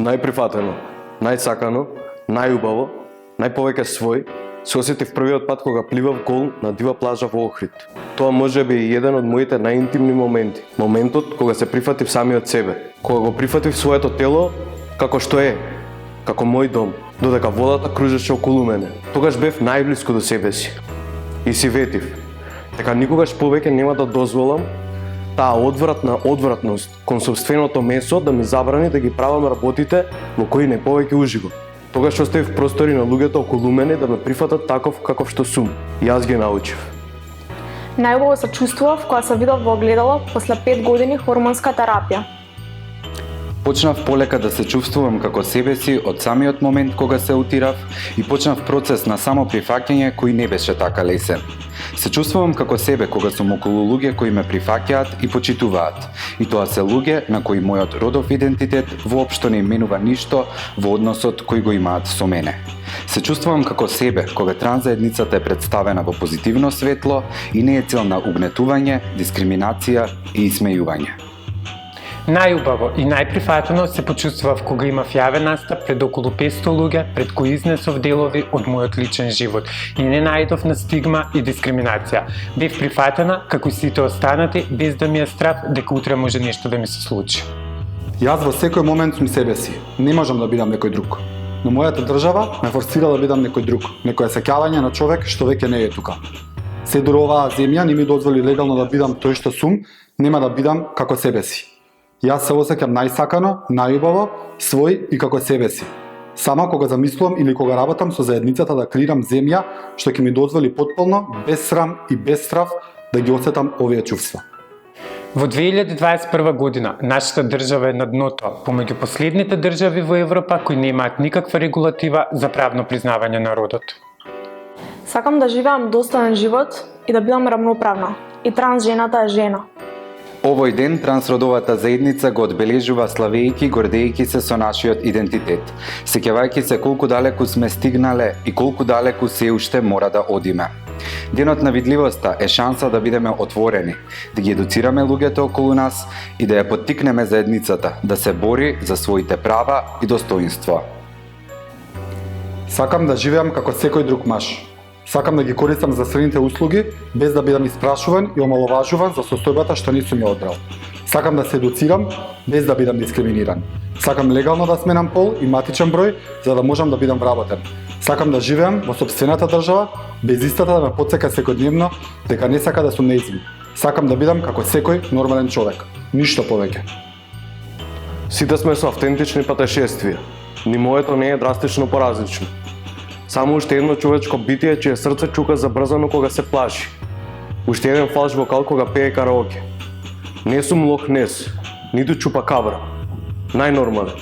Најприфатено, најсакано, најубаво, најповеќе свој, се осетив првиот пат кога пливав гол на дива плажа во Охрид. Тоа може би е еден од моите најинтимни моменти. Моментот кога се прифатив самиот себе, кога го прифатив своето тело како што е, како мој дом, додека водата кружеше околу мене. Тогаш бев најблиску до себе си. И си ветив дека никогаш повеќе нема да дозволам таа одвратна одвратност кон сопственото месо да ми забрани да ги правам работите во кои не повеќе уживам. Тогаш оставив простори на луѓето околу мене да ме прифатат таков каков што сум. И јас ги научив. Најубаво се чувствував кога се видов во огледало после 5 години хормонска терапија. Почнав полека да се чувствувам како себе си од самиот момент кога се утирав и почнав процес на само прифаќање кој не беше така лесен. Се чувствувам како себе кога сум околу луѓе кои ме прифаќаат и почитуваат. И тоа се луѓе на кои мојот родов идентитет воопшто не менува ништо во односот кој го имаат со мене. Се чувствувам како себе кога трансзаедницата е представена во позитивно светло и не е цел на угнетување, дискриминација и исмејување. Најубаво и најприфатено се почувствував кога имав јавен настап пред околу 500 луѓе пред кои изнесов делови од мојот личен живот и не наидов на стигма и дискриминација. Бев прифатена како и сите останати без да ми е страв дека утре може нешто да ми се случи. Јас во секој момент сум себе си. Не можам да бидам некој друг. Но мојата држава ме форсира да бидам некој друг, некое сеќавање на човек што веќе не е тука. Се дури оваа земја не ми дозволи легално да бидам тој што сум, нема да бидам како себе си. Јас се осеќам најсакано, најубаво, свој и како себе си. Само кога замислувам или кога работам со заедницата да креирам земја што ќе ми дозволи потполно, без срам и без страв да ги осетам овие чувства. Во 2021 година нашата држава е на дното помеѓу последните држави во Европа кои немаат никаква регулатива за правно признавање на родот. Сакам да живеам достоен живот и да бидам рамноправна. И транс жената е жена. Овој ден трансродовата заедница го одбележува славејќи, гордејќи се со нашиот идентитет, сеќавајќи се колку далеку сме стигнале и колку далеку се уште мора да одиме. Денот на видливоста е шанса да бидеме отворени, да ги едуцираме луѓето околу нас и да ја поттикнеме заедницата да се бори за своите права и достоинство. Сакам да живеам како секој друг маж. Сакам да ги користам здравствените услуги без да бидам испрашуван и омаловажуван за состојбата што не сум ја одбрал. Сакам да се едуцирам без да бидам дискриминиран. Сакам легално да сменам пол и матичен број за да можам да бидам вработен. Сакам да живеам во сопствената држава без истата да ме потсека секојдневно дека не сака да сум нејзин. Сакам да бидам како секој нормален човек. Ништо повеќе. Сите сме со автентични патешествија. Ни моето не е драстично поразлично. Само уште едно човечко битие чие срце чука забрзано кога се плаши. Уште еден фалш вокал кога пее караоке. Не сум Лох Нес, ниту Чупакабра. Најнормален.